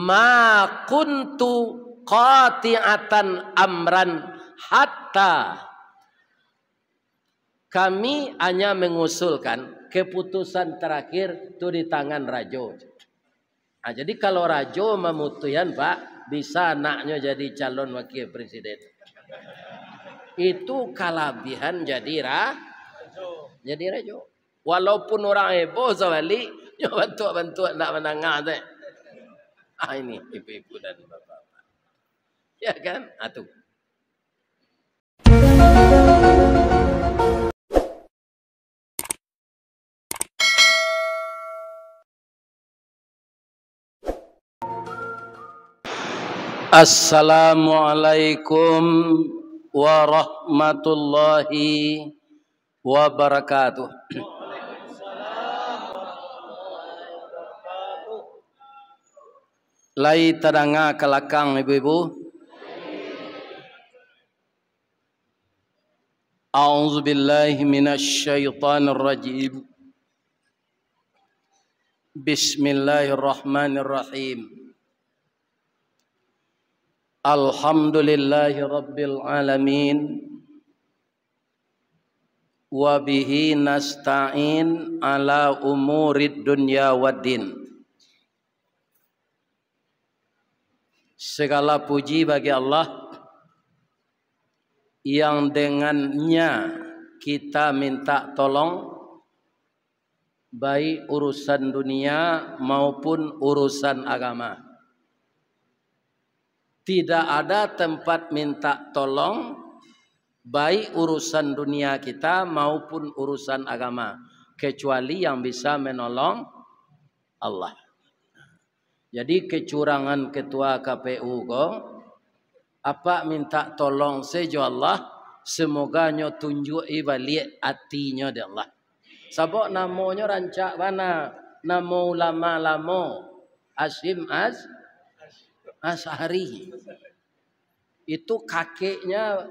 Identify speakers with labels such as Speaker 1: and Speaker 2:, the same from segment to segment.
Speaker 1: ma kuntu qati'atan amran hatta, kami hanya mengusulkan keputusan terakhir itu di tangan Rajo. Nah, jadi kalau Rajo memutuskan Pak, bisa anaknya jadi calon wakil presiden. Itu kelebihan jadi Rajo. Walaupun orang heboh sekali, bantu nak menangah deh. Ini ibu-ibu dan bapak-bapak. Ya kan? Atuh. Assalamualaikum warahmatullahi wabarakatuh. Lai tadanga kelakang ibu-ibu. A'udzu billahi minasy syaithanir rajim. Bismillahirrahmanirrahim. Alhamdulillahi rabbil alamin. Wa bihi nasta'in ala umurid dunya waddin. Segala puji bagi Allah yang dengannya kita minta tolong baik urusan dunia maupun urusan agama. Tidak ada tempat minta tolong baik urusan dunia kita maupun urusan agama kecuali yang bisa menolong Allah. Jadi kecurangan ketua KPU apa minta tolong sejo Allah, semoga nyo tunjuk balik hatinya di Allah. Sabok namanya rancak mana? Namo ulama lamo Hashim Ash'ari. Itu kakeknya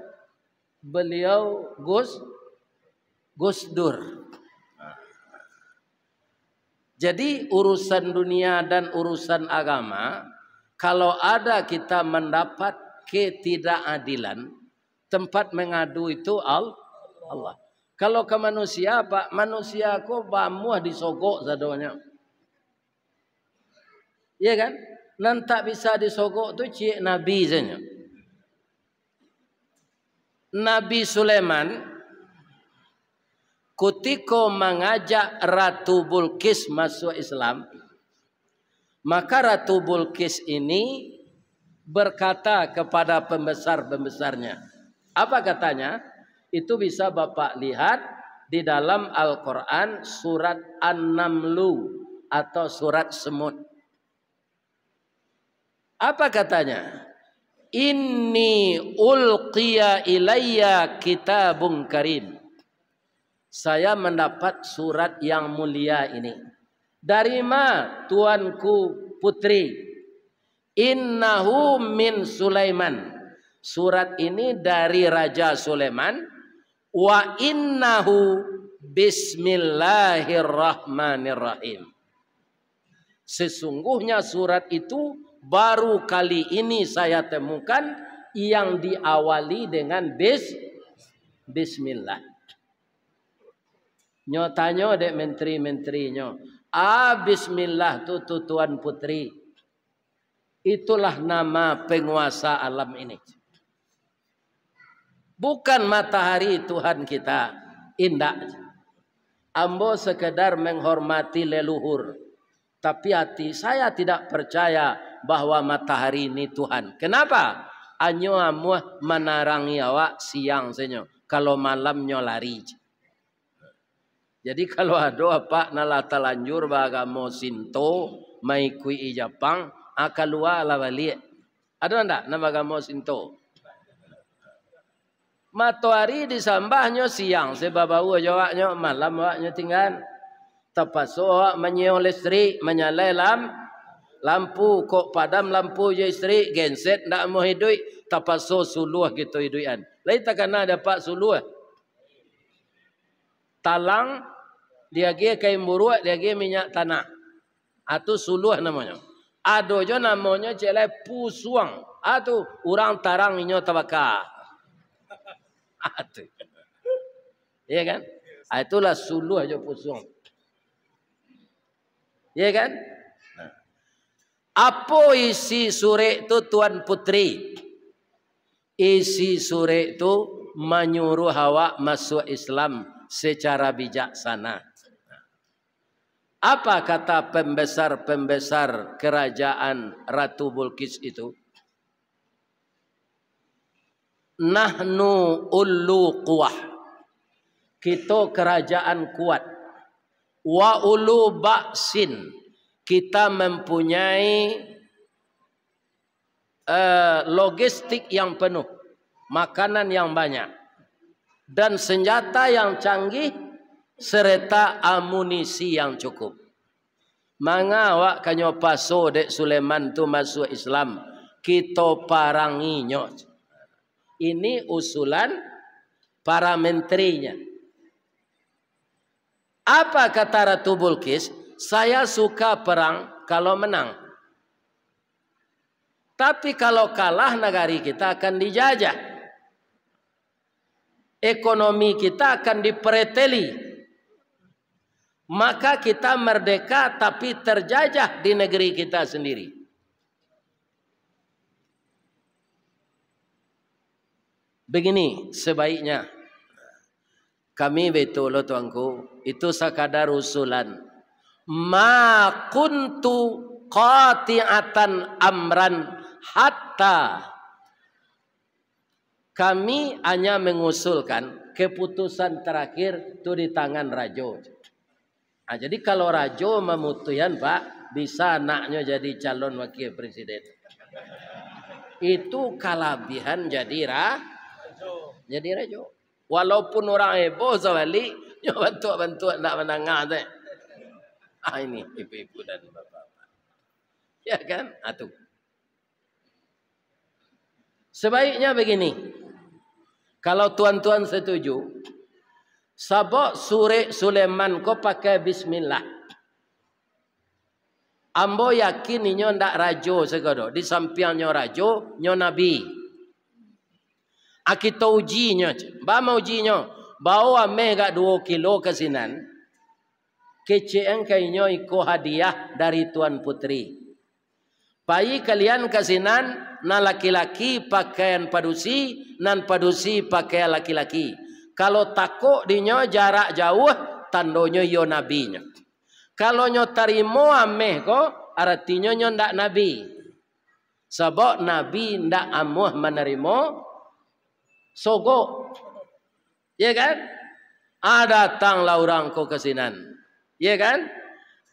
Speaker 1: beliau Gus Dur. Jadi urusan dunia dan urusan agama, kalau ada kita mendapat ketidakadilan, tempat mengadu itu Allah. Kalau ke manusia, Pak, manusia kok bamuah disogok zadonya. Iya kan? Nanti bisa disogok tu cik Nabi saja. Nabi Sulaiman ketika mengajak Ratu Bilqis masuk Islam, maka Ratu Bilqis ini berkata kepada pembesar-pembesarnya. Apa katanya? Itu bisa Bapak lihat di dalam Al-Quran surat An-Namlu atau surat Semut. Apa katanya? Inni ulqiya ilayya kitabun karim. Saya mendapat surat yang mulia ini. Dari mana tuanku putri? Innahu min Sulaiman. Surat ini dari Raja Sulaiman. Wa innahu bismillahirrahmanirrahim. Sesungguhnya surat itu baru kali ini saya temukan yang diawali dengan bismillah. Nyotanya dek menteri-menterinya. Bismillah tu tuan putri. Itulah nama penguasa alam ini. Bukan matahari Tuhan kita. Indah. Ambo sekedar menghormati leluhur. Tapi hati saya tidak percaya bahwa matahari ini Tuhan. Kenapa? Anyo amuah menarangi awak siang senyo. Kalau malamnya lari. Jadi kalau ada apa nalata lanjur bagamo Sinto maikui Jepang akalua la balik. Ada ndak nama agama Sinto? Matahari disambahnya siang sebab bau jawabnya malam awaknya tinggal. Tapaso awak menyeo listrik menyalai lampu kok padam lampu je listrik genset ndak mau hidup tapaso suluh gitu hidupan. Lai takana dapat suluh. Talang dia ge kain buruak, dia ge minyak tanah. Atau suluh namanya. Ado jo namanya cele pusuang. Atu orang tarang inyo tabaka. Atu. Iya kan? Itulah suluh aja pusuang. Iya kan? Apa isi suri itu Tuan Putri? Isi suri itu menyuruh Hawa masuk Islam secara bijaksana. Apa kata pembesar-pembesar kerajaan Ratu Bilqis itu? Nahnu ullu quwah. Kita kerajaan kuat. Wa ulu ba'sin. Kita mempunyai logistik yang penuh. Makanan yang banyak. Dan senjata yang canggih. Serta amunisi yang cukup. Manga awak kanyo paso dek Sulaiman tu masuk Islam. Kita paranginyo. Ini usulan para menterinya. Apa kata Ratu Bilqis? Saya suka perang kalau menang. Tapi kalau kalah negari kita akan dijajah. Ekonomi kita akan dipereteli. Maka kita merdeka tapi terjajah di negeri kita sendiri. Begini sebaiknya. Kami betul tuanku. Itu sekadar usulan. Ma kuntu qati'atan amran hatta. Kami hanya mengusulkan keputusan terakhir itu di tangan Rajo. Nah, jadi kalau Rajo memutuskan Pak, bisa anaknya jadi calon wakil presiden. Itu kelebihan jadi Rajo. Walaupun orang heboh sekali, bantu nak menangah deh. Ini ibu-ibu dan bapak-bapak. Ya kan? Atuh. Sebaiknya begini. Kalau tuan-tuan setuju, sabok suri Sulaiman ko pakai bismillah. Ambo yakin inyo ndak rajo segodo. Di sampingnya rajo, nyo nabi. Kita uji nyo. Ba mau uji nyo. Bawa mega 2 kilo ke sinan. Keceen kainyo iko hadiah dari Tuan Putri. Pai kalian ke sinan. Na laki-laki pakaian padusi. Nan padusi pakaian laki-laki. Kalau takut dinyo jarak jauh, tandonyo yo nabinya. Kalau nyo tarimo ameh ko, artinya nyo ndak nabi. Sebab nabi ndak amuh menerima sogo. Ya kan? Datanglah orang ko ke sinan. Ya kan?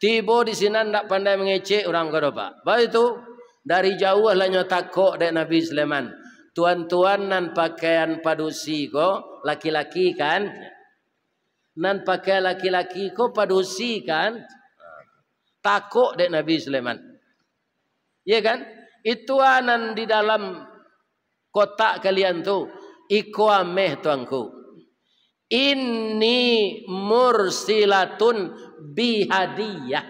Speaker 1: Tiba di sinan ndak pandai mengecek orang ko pak. Baik itu dari jauh lah nyo takut dek Nabi Sulaiman. Tuan-tuan nan pakaian padusi ko laki-laki kan, nan pakai laki-laki ko padusi kan, takut dek Nabi Sulaiman, ya kan? Itu anan di dalam kotak kalian tu, iko ameh tuanku. Inni mursilatun bihadiyah.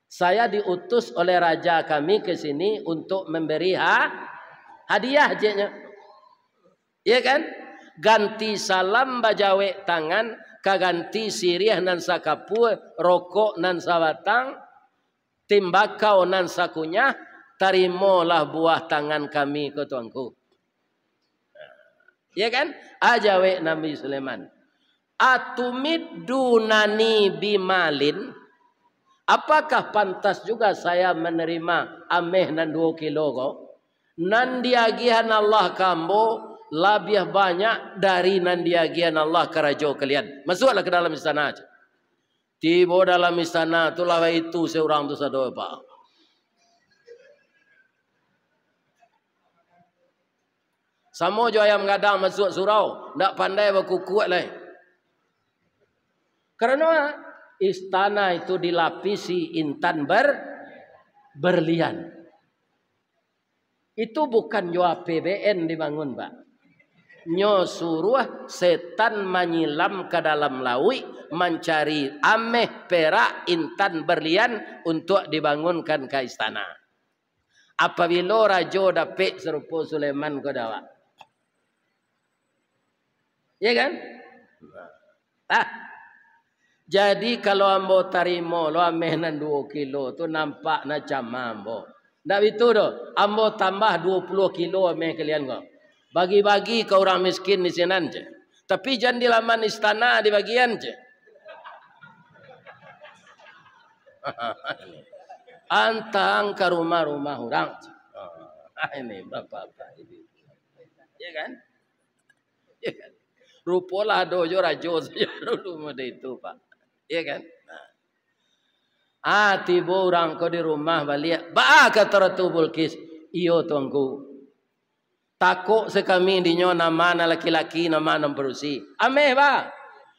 Speaker 1: Saya diutus oleh raja kami ke sini untuk memberi hadiah jenya. Ya kan? Ganti salam bajawe tangan, kaganti sirih nan sakapu, rokok nan sabatang, timbakau nan sakunyah, tarimolah buah tangan kami ke tuanku. Ya kan? Ajawe Nabi Sulaiman. Atumid dunani bimalin. Apakah pantas juga saya menerima ameh nan 2 kilo ko? Nan diagihan Allah kambo lebih banyak dari nan diagihan Allah kerajo kalian. Masuklah ke dalam istana aja. Tiba dalam istana itulah itu seorang tu sado pak. Samo jo ayam gadang masuk surau, ndak pandai berkukuat lah. Karena istana itu dilapisi intan berlian. Itu bukan jo APBN dibangun, Pak. Nyo suruh setan menyilam ke dalam laut mencari ameh perak intan berlian untuk dibangunkan ke istana. Apabila raja dapat serupa Sulaiman kau dapat. Ya kan? Jadi kalau ambo tarimo lo amenan 2 kilo tu nampak macam ambo. Ndak itu doh. Ambo tambah 20 kilo ameh kalian kau. Bagi-bagi ke orang miskin di sini je. Tapi jangan di laman istana di bagian je. Antang ke rumah-rumah orang. Ini bapak-bapak ini. Ya kan? Ya kan? Rupalah dojo rajo saja dulu mode itu Pak. Ya kan? Tiba orang kau di rumah balik. Kata Ratu Bilqis. Iyo tuanku. Takut sekami dinyo nama laki-laki nama berusi. Ameh ba?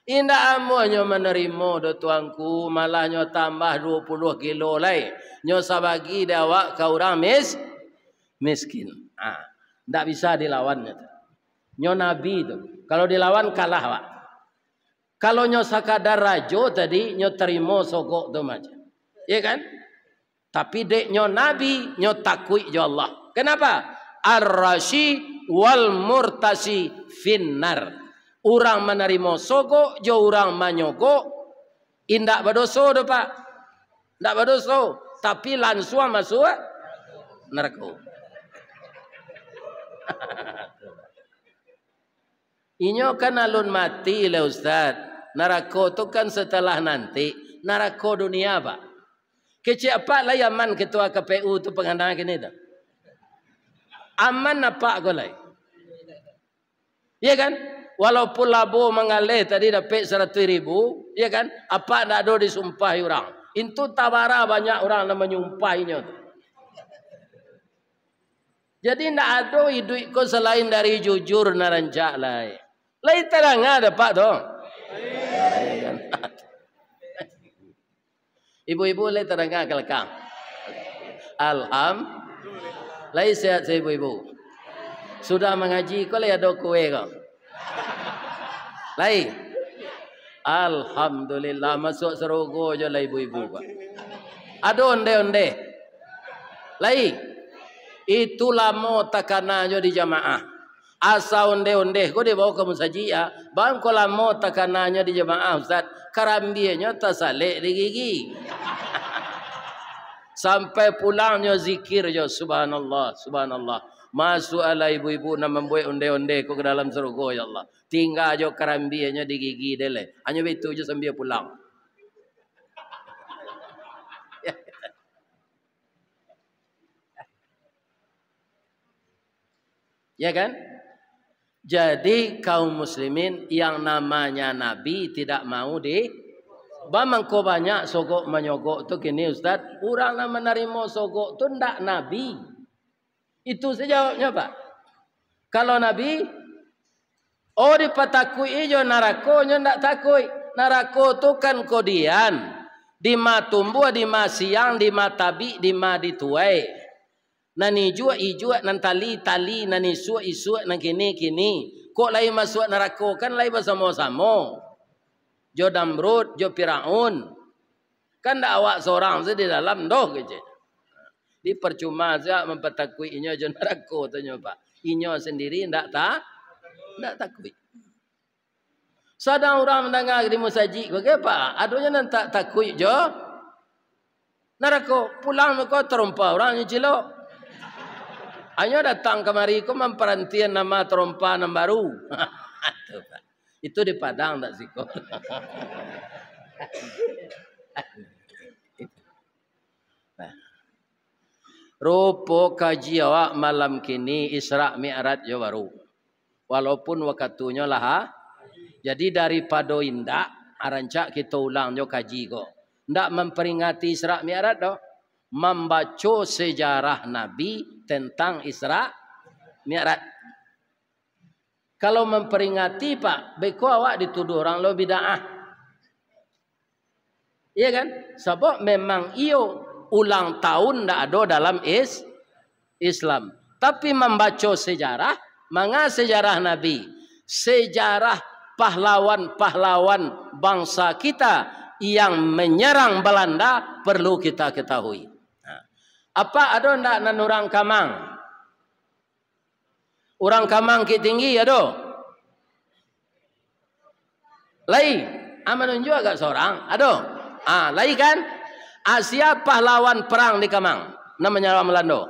Speaker 1: Indah amonyo menerima do tuanku. Malah nyo tambah 20 kilo lai. Nyo sabagi dawak ke orang miskin. Ndak bisa dilawannya. Nyo nabi tu. Kalau dilawan kalah Pak. Kalau nyo sakadar rajo tadi nyo terima sogok tu macam. Ya kan? Tapi dek nyo nabi nyo takui jo Allah. Kenapa? Ar-rashi wal murtasi finnar. Orang menerima sogok jo orang manyogok indak berdosa do Pak. Ndak berdosa, tapi langsung masuk neraka. Inyo kan alun mati lah Ustaz. Neraka tu kan setelah nanti. Neraka dunia Pak. Kecik apa lah aman ketua KPU tu pengandangan kini tu. Aman apa kau lah? Ya kan? Walaupun labo mengalir tadi dapat 100,000. Ya kan? Apa tak ada disumpahi orang. Itu tabara banyak orang yang menyumpahinya tu. Jadi tak ada hidup kau selain dari jujur naranjak lah. Lain terang ada Pak tu. Ibu-ibu lain terang kelakang. Alhamdulillah. Lain sehat saya ibu-ibu. Sudah mengaji kau lain ada kue kau. Lain. Alhamdulillah masuk serogo je lah ibu-ibu Pak. Ada onde-onde. Lain. Itu lama takana je di jamaah. Asa onde-onde ko dibawa ke musajia. Bang ko lama takananya di jemaah Ustaz. Karambianya tasalik di gigi. Sampai pulangnya zikir je. Subhanallah. Subhanallah. Masuk ala ibu-ibu nak membuat onde-onde ko ke dalam surga ya Allah. Tinggal je karambianya di gigi dele. Hanya itu je sambil pulang. Ya kan? Jadi kaum muslimin yang namanya Nabi tidak mau di bamangko banyak sogok menyogok tu kini Ustaz. Orang yang menerima sogok tu ndak Nabi. Itu sejawabnya Pak. Kalau Nabi, dipatakui jo narako nyo ndak takui. Narako tu kan kodian. Di ma tumbuh, di ma siang, di ma tabi, di ma dituai. Nani jua ijua nan tali nani isu nan kini kok lain masuk neraka kan lain bersama-sama jo Damrud jo Firaun kan dak awak seorang saja di dalam doh gitu. Di percuma saja mempertakui inyo jo neraka tu nyo Pak. Inyo sendiri ndak takui. Sadang orang mendengar di musajid kok apa? Adonya nan tak takui jo neraka pulang kau terompa orang yang cilok. Hanya datang kemari ko memperantian nama trompa yang baru. Itu di Padang tak sih kok. Rupo kaji awak malam kini Isra Mi'raj yo baru. Walaupun waktunya lah. Jadi daripada indak arancak kita ulang yo kaji kok. Ndak memperingati Isra Mi'raj doh. Membaca sejarah Nabi tentang Isra Mi'raj. Kalau memperingati Pak, beko awak dituduh orang lo bid'ah. Iya kan? Sebab memang iyo ulang tahun ndak ada dalam Islam. Tapi membaca sejarah, manga sejarah Nabi, sejarah pahlawan-pahlawan bangsa kita yang menyerang Belanda perlu kita ketahui. Apa ada ndak nan orang Kamang? Orang Kamang ki tinggi ada. Lai, menunjuk agak seorang, ada. Lai kan? Siapa pahlawan perang di Kamang? Namanya orang Melando.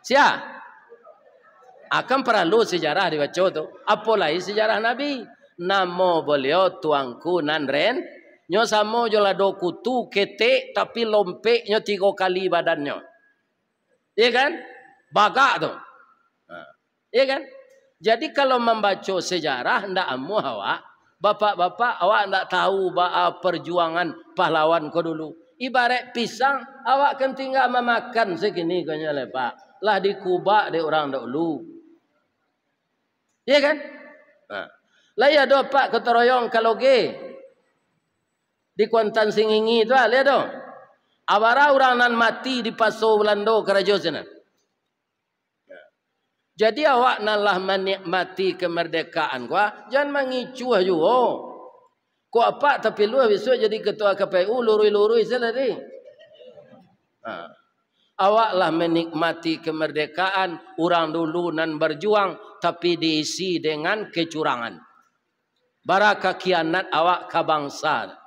Speaker 1: Siapa? Akan perlu sejarah dibaca tu. Apalagi sejarah Nabi. Namo beliau tuangku nanren. Nyo samo jola do kutu ketek tapi lompeknya 3 kali badannya. Iya kan? Bagak tu. Iya kan? Jadi kalau membaca sejarah ndak amu awak. Bapak-bapak awak ndak tahu perjuangan pahlawan ko dulu. Ibarat pisang awak kan tinggal memakan segini kanya lepak. Lah dikubak di orang dahulu. Iya kan? Lah ya do pak ketoroyong kalau ge di Kuantan Singingi tu lihat dong. Awara orang nan mati di Paso Belando kerajo sana. Jadi awak nalah menikmati kemerdekaan gua, jangan mengicu juga. Kau apa tapi lu besok jadi ketua KPU lurui-lurui sendiri. Awak lah menikmati kemerdekaan orang dulu nan berjuang tapi diisi dengan kecurangan. Baraka kianat awak ke bangsa.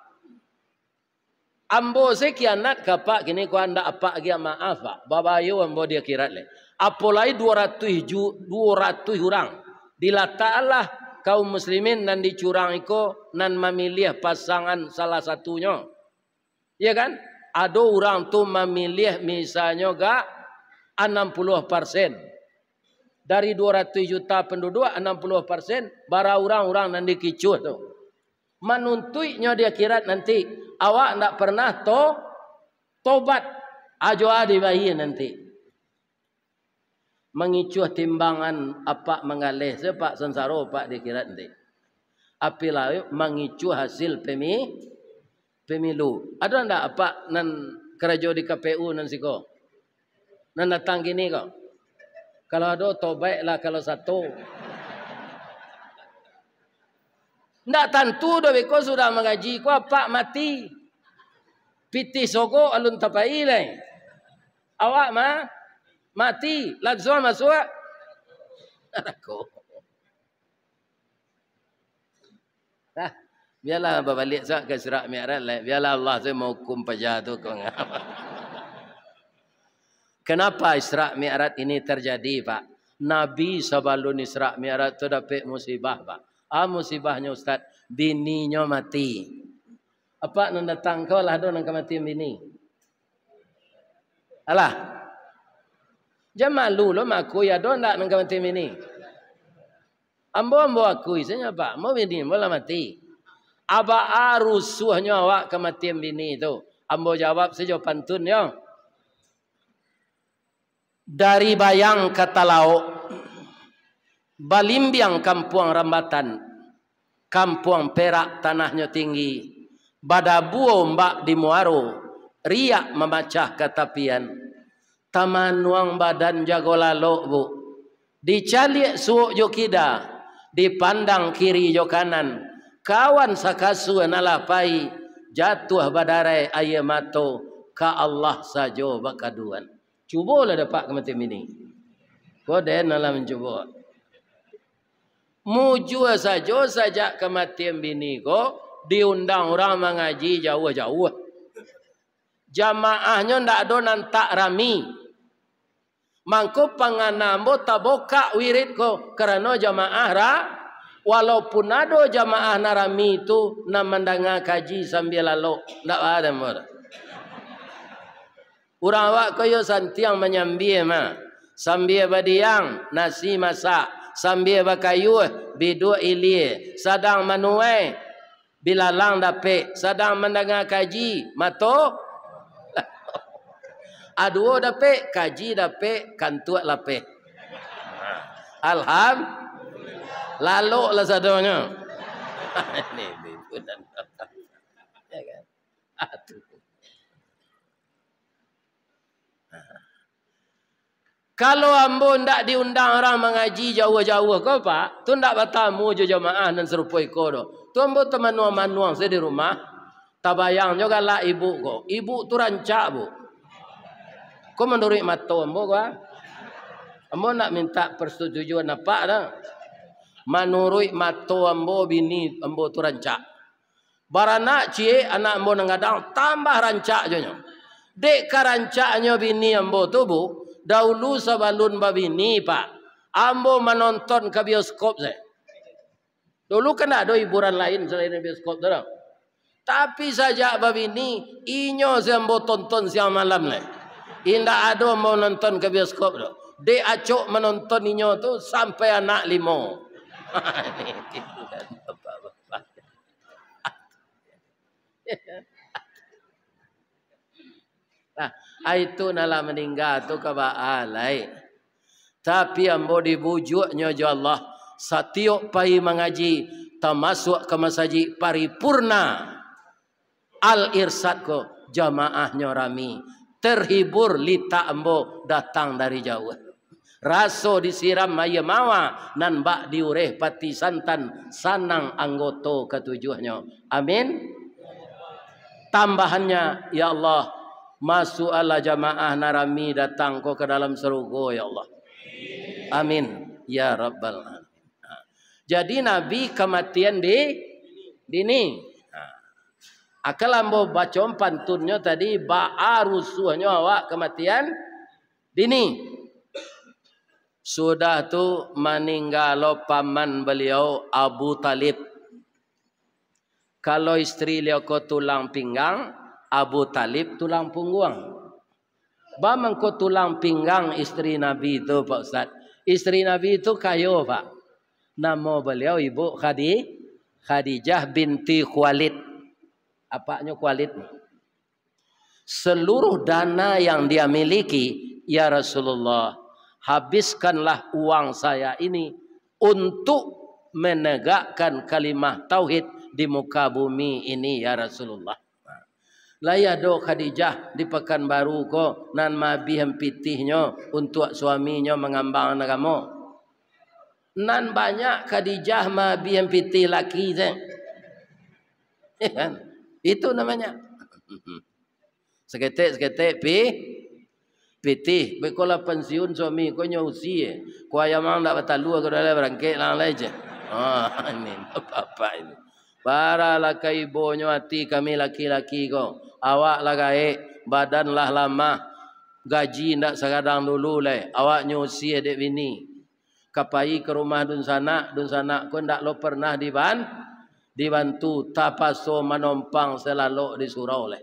Speaker 1: Ambo se kianat kapak kini ko anda apa dia maaf pak. Babayu ambo dia kirat le. Apalagi 200 orang. Dilatalah kaum muslimin nan dicurang iko nan memilih pasangan salah satunya. Iya kan? Ada orang tu memilih misalnya gak 60%. Dari 200 juta penduduk 60% bara orang-orang nan dikicuh tu. Menuntuinya dia kirat nanti awak ndak pernah tobat ajo adi bayi nanti. Mengicuh timbangan apa mengalih sepak sensaro pak dikirat nanti. Apilah mengicuh hasil pemilu. Ada ndak apa nan kerja di KPU nan siko? Nan datang gini kok. Kalau ada tobatlah kalau satu. Ndak tentu dobe ko sudah mengaji ko apa mati. Piti soko alun tapai lai. Awak mati langsung masuk. Aku. Biarlah balik sat ke Isra Mi'raj lah. Biarlah Allah saya mau hukum pajak tu kau ngapa. Kenapa Isra Mi'raj ini terjadi, Pak? Nabi sebelum Isra Mi'raj tu dapat musibah, Pak. Musibahnya Ustaz, bininya mati. Apa nan datang kau lah don nang mati bini. Alah. Jangan malu lo maku ya don nak nang mati bini. Ambo aku isanya Pak, mau bini bola mati. Aba arusuhnya awak kematian bini itu. Ambo jawab sejo pantun yo. Dari Bayang ke Talaok, Balimbiang Kampung Rambatan, Kampung Perak tanahnya tinggi, Badabuo mbak di Muaro, riak memacah ketapian, taman nuang badan jago lalok bu, dicalik suuk jo kida, dipandang kiri jo kanan, kawan sakasu nalapai, jatuh badarai ayamato, ka Allah sajo bakaduan. Cubalah dapat kematian ini. Kau dah nak mencuba. Mujua saja kematian bini ko diundang orang mengaji jauh-jauh. Jamaahnya ndak ada nantak rami. Mangko panganambo taboka wirid ko kerana jamaah walaupun ada jamaah narami itu nak mendengar kaji sambil lalu ndak ada mora. Orang awak kaya santiang menyambil mah. Sambil badiang nasi masak, sambil bakayuh bidu ilie, sadang manuai bilalang dapet, sedang mendengar kaji mato aduo dapet, kaji dapet, kantuak lapet. Alhamdulillah. Lalu lah sadanya. Ini bukan. Ya kan? Aduh. Kalau ambo ndak diundang orang mengaji jauh-jauh kau Pak, tu ndak bertamu je jamaah dan serupai kau do. Tu ambo teman manuang saya di rumah. Tabayang juga lah ibu ko. Ibu tu rancak bu. Kau menurut mata ambo ko. Ambo nak minta persetujuan apa dah. Menurut mata ambo bini ambo tu rancak. Baranak cie anak ambo nengadang tambah rancak jonyo. Dek karancaknya bini ambo tu bu. Dahulu sebelum babini pak. Ambo menonton ke bioskop saya. Dulu kan ada hiburan lain selain bioskop tu. Tapi saja babini inyo ambo tonton siang malam le. Indah ada mau nonton ke bioskop tu. Dek acok menonton inyo tu sampai anak 5. Nah, itu nala meninggal tu kebaalai. Tapi ambo dibujuknya jo Allah satiok pai mengaji termasuk ke masjid paripurna al irsad ko jamaahnya rami terhibur lita ambo datang dari jauh. Raso disiram maya mawa nan bak diureh pati santan sanang anggoto ketujuhnya. Amin. Tambahannya ya Allah masuk ala jamaah narami datang ko ke dalam surga ya Allah. Amin ya rabbal alamin. Jadi Nabi kematian dini. Akal ambo bacom pantunnya tadi ba'a rusuhnya awak kematian dini. Sudah tu meninggal paman beliau Abu Talib. Kalau istri beliau ko tulang pinggang, Abu Talib tulang punggung. Bamang ko tulang pinggang istri Nabi itu Pak Ustaz. Istri Nabi itu kayo Pak. Nama beliau Ibu Khadijah binti Khuwailid. Apanya Khuwailid? Seluruh dana yang dia miliki, ya Rasulullah, habiskanlah uang saya ini untuk menegakkan kalimah tauhid di muka bumi ini ya Rasulullah. Laya do Khadijah di Pekanbaru ko nan mabi hempitihnya untuk suaminya mengambang agama. Nan banyak Khadijah mabi hempitih laki je. Itu namanya. Seketik pitih. Bekola pensiun suami ko nyusi. Ko ayamang dak batalu ko dalam berangkek lang leje. Ini apa ini. Para lakai bonyo hati kami laki-laki ko. Awak lah gaek, badan lah lama, gaji ndak sekadang dulu le. Awak nyusi dek bini. Kapai ke rumah dun sana ko ndak lo pernah dibantu tapaso menompang selalu di surau le.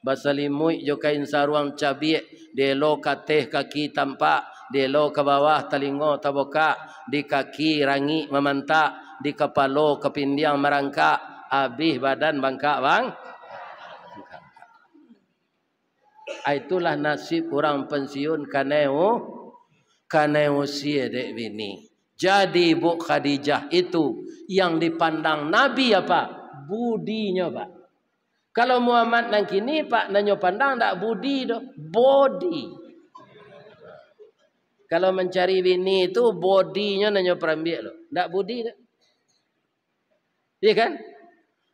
Speaker 1: Basalimui jo kain saruang cabiek, delo kateh kaki tampak, delo ke bawah telingo taboka, di kaki rangi memantak, di kepala kepindiang merangkak, habis badan bangkak bang. Itulah nasib orang pensiun kaneo sia dek bini. Jadi Bu Khadijah itu yang dipandang Nabi apa? Budinya Pak. Kalau Muhammad nang kini Pak nanyo pandang tak budi doh, body. Kalau mencari bini itu bodinya nanyo perambil loh, tak budi dah. Iya kan?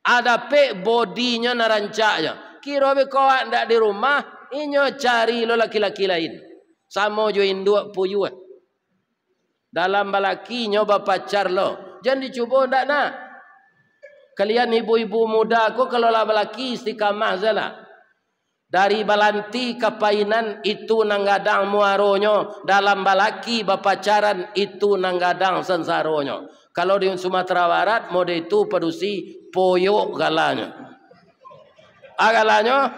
Speaker 1: Ada pe bodinya narancaknya. Kira be kawak ndak di rumah, inyo cari lo laki-laki lain. Samo jo induk puyu. Dalam balaki nyoba pacar lo. Jangan dicoba ndak nak. Kalian ibu-ibu muda ko kalau lah balaki istiqamah salah. Dari balanti kapainan itu nanggadang muaronyo, dalam balaki bapacaran itu nanggadang sensaronyo. Kalau di Sumatera Barat mode itu produksi poyok galanya. Galanya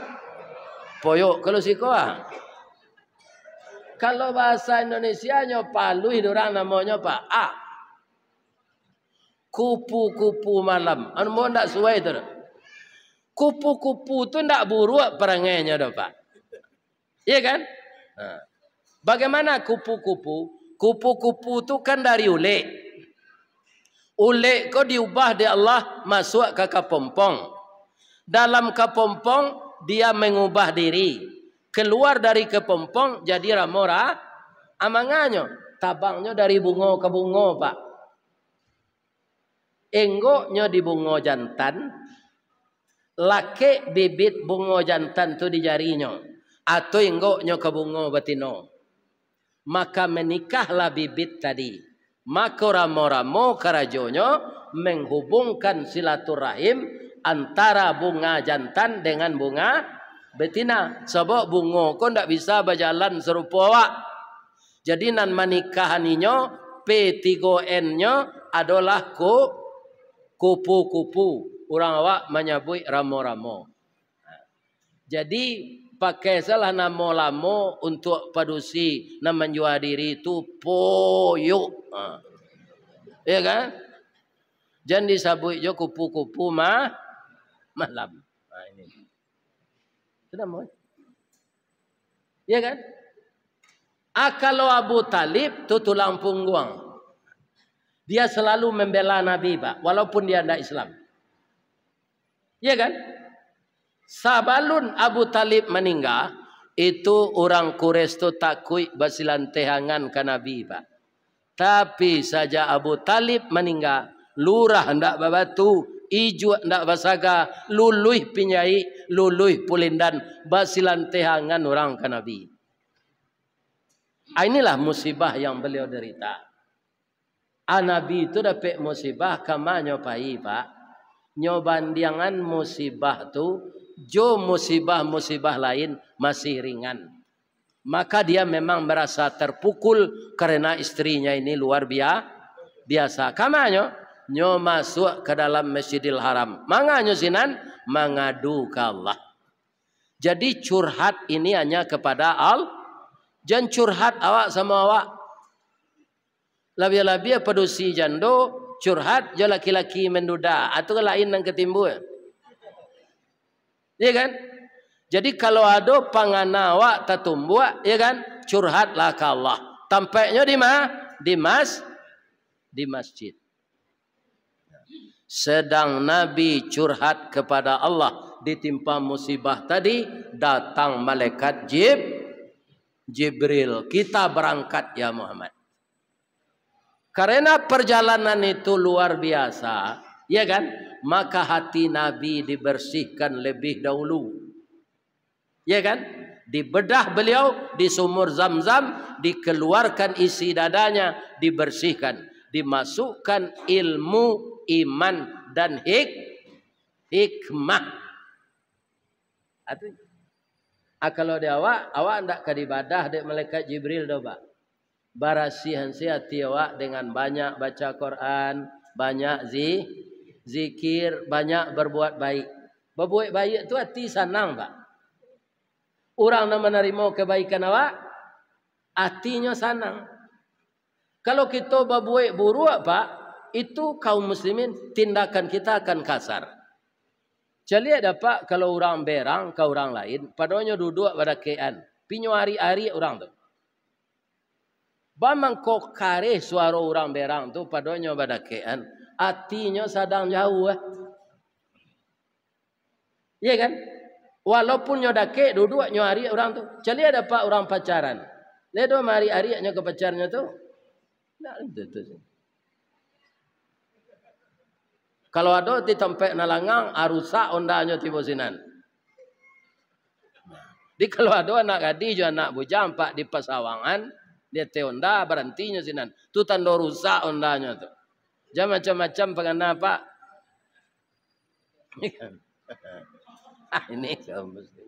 Speaker 1: poyok kalau sikoa. Kalau bahasa Indonesianya palui dorang namanya Pak A. Kupu-kupu malam. Anu mau ndak suai tu. Kupu-kupu tu ndak buruk perangainya dah Pak. Iya kan? Nah. Bagaimana kupu-kupu? Kupu-kupu tu kan dari ulek. Ulek ko diubah di Allah masuk ke kepompong. Dalam kepompong dia mengubah diri. Keluar dari kepompong jadi ramora amanganyo. Tabangnya dari bunga ke bunga Pak. Enggoknya di bunga jantan, laki bibit bunga jantan tu di jarinya atau inggoknya ke bunga betino, maka menikahlah bibit tadi. Maka ramo-ramo karajonyo menghubungkan silaturahim antara bunga jantan dengan bunga betina. Sebab bunga ko ndak bisa berjalan serupa awak. Jadi nan menikahaninya P3N-nya adalah kupu-kupu. Orang awak menyebut ramo-ramo. Jadi pakai salah nama lamo untuk padusi nama menjual diri itu poyuk. Ya kan? Jangan disabui jo kupu-kupu malam. Nah, ini. Sudah mau? Ya kan? Kalau Abu Talib itu tulang punggung. Dia selalu membela Nabi, Pak, walaupun dia tidak Islam. Ya kan? Sabalun Abu Talib meninggal, itu orang Quraisy itu takut basilantehangan ke Nabi, Pak. Tapi saja Abu Talib meninggal, lurah ndak babatu, ijo ndak basaga, luluih pinyai, luluih pulindan, basilantehangan orang ke Nabi. Inilah musibah yang beliau derita. Nabi itu dapat musibah kama nyopai, Pak. Nyobandiangan musibah tu jo musibah-musibah lain masih ringan. Maka dia memang merasa terpukul karena istrinya ini luar biasa. Kamanyo nyo masuk ke dalam Masjidil Haram. Manganyo sinan mengadu ke Allah. Jadi curhat ini hanya kepada Allah. Jangan curhat awak sama awak. Labia-labia padusi jando curhat jo laki-laki menduda atau lain yang ketimbul. Ya kan? Jadi kalau ada panganawa tatumbuh, ya kan? Curhatlah ke Allah. Tampaknya di mana? Di masjid. Sedang Nabi curhat kepada Allah ditimpa musibah tadi, datang malaikat Jibril. Kita berangkat ya Muhammad. Karena perjalanan itu luar biasa, ya kan? Maka hati Nabi dibersihkan lebih dahulu. Ya kan? Dibedah beliau di sumur Zam-Zam, dikeluarkan isi dadanya, dibersihkan, dimasukkan ilmu, iman dan hikmah. Kalau dia awak ndak kadibadah dek malaikat Jibril dah, Pak. Barasihan hati awak dengan banyak baca Quran, banyak zikir, banyak berbuat baik. Berbuat baik itu hati senang, Pak. Orang yang menerima kebaikan awak, hatinya senang. Kalau kita berbuat buruk, Pak, itu kaum muslimin tindakan kita akan kasar. Jadi ada Pak, kalau orang berang ke orang lain, padanya duduk pada kean, pinyo hari-hari orang tu. Bamang kok kare suara orang berang tu padanya pada kean, hatinya sedang jauh. Iya kan? Walaupun nyodake duduk nyari orang tu. Jadi ada Pak orang pacaran. Ledo hari-hari nya ke pacarnya tu. Nah, itu. Kalau ada di tempat nalangang arusa ondanya tiba sinan. Di kalau ada anak gadi jo anak bujang Pak di pasawangan, dia te onda berhentinya sinan. Tu tanda rusak ondanya tu. Jangan macam-macam pengana Pak. Ini kaum muslim.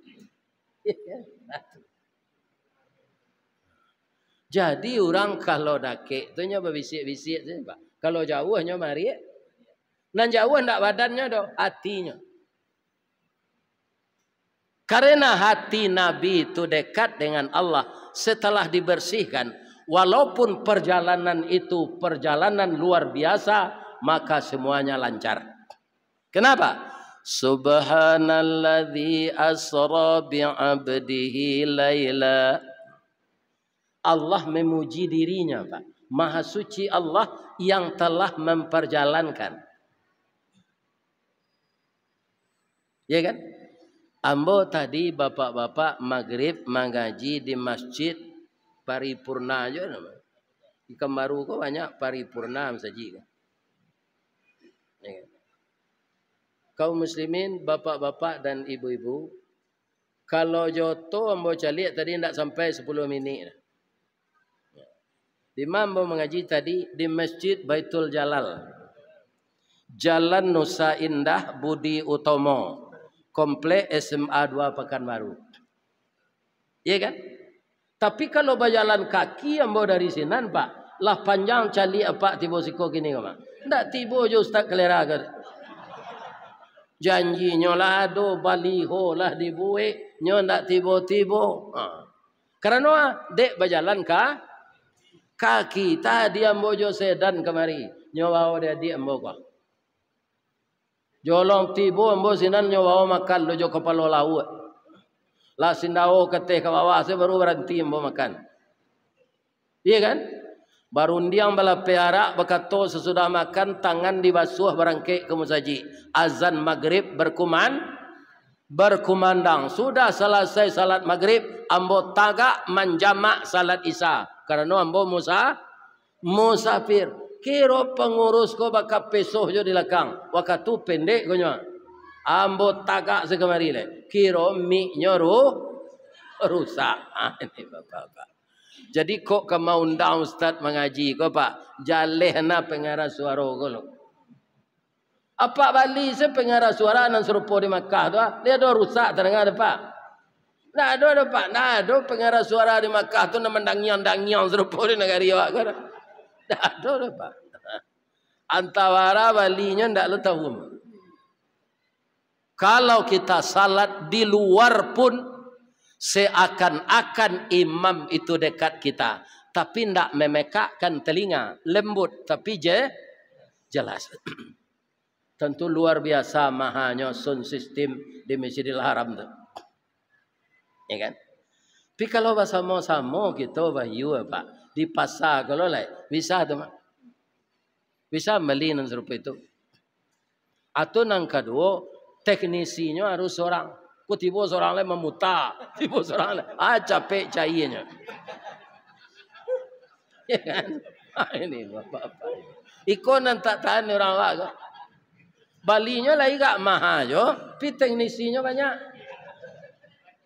Speaker 1: Jadi orang kalau dake tu nya berbisik-bisik saja, Pak. Kalau jauhnya mari, nan jauh ndak badannya do, hatinya. Karena hati Nabi itu dekat dengan Allah setelah dibersihkan, walaupun perjalanan itu perjalanan luar biasa, maka semuanya lancar. Kenapa? Subhanalladzi asra bi'abdihi laila. Allah memuji dirinya, Pak. Maha suci Allah yang telah memperjalankan. Ya kan? Ambo tadi bapak-bapak maghrib mengaji di masjid paripurna aja nama. Di Kembaru kok banyak paripurna saja kan. Ya kan? kaum muslimin, bapak-bapak dan ibu-ibu, kalau joto ambo calik tadi tidak sampai 10 minit. Imam ambo mengaji tadi di Masjid Baitul Jalal, Jalan Nusa Indah Budi Utomo, Komplek SMA 2 Pekanbaru. Iya kan? Tapi kalau berjalan kaki ambo dari Sinan, Pak, lah panjang cali apa tibo siko gini kok, Pak. Ndak tibo je Ustaz kelera ke. Janjinya lah do baliho lah dibuat, nyo ndak tibo-tibo. Karena dek berjalan kaki tadi ambo jo sedan kemari, nyo bawa dia di ambo kok. Jolong tibo ambo Sinan nyo bawa makan lo jo kepala laut. Lah sindao keteh ke bawah saya baru berhenti ambo makan. Iya kan? Baru ndiang bala peara bakato sesudah makan tangan dibasuh barangke ke musaji. Azan maghrib berkumandang. Sudah selesai salat maghrib, ambo tagak menjamak salat isya. Karena ambo musafir. Kiro pengurus ko baka pesoh jo di lakang. Wakatu pendek ko nyo. Ambo tagak sekemari le. Kiro mi nyoru rusak. Ini bapak-bapak. Jadi kok kau undang Ustaz mengaji kau Pak, jalehna pengarah suara kau lo. Apa Bali se pengarah suara nan serupa di Makkah tu, dia ada rusak terdengar Pak. Nah ada Pak, nah ada pengarah suara di Makkah tu nan mendangiang serupa di negara awak kan. Nah ada Pak. Antawara Balinya ndak lo tahu. Kalau kita salat di luar pun seakan-akan imam itu dekat kita, tapi tidak memekakkan telinga, lembut tapi jelas. Tentu luar biasa mahanya sound system di Masjidil Haram tu, ya kan? Tapi kalau bersama-sama kita bayu Pak di pasar kalau bisa tu, bisa beli nan serupa itu. Atau nang kedua teknisinya harus seorang. Kau tiba seorang lain memutar, tiba seorang lain, capek cairnya. Ya kan? Ini bapak-bapak. Ikon nan tak tahan orang lain. Balinya lagi gak mahal jo, tapi teknisinya banyak.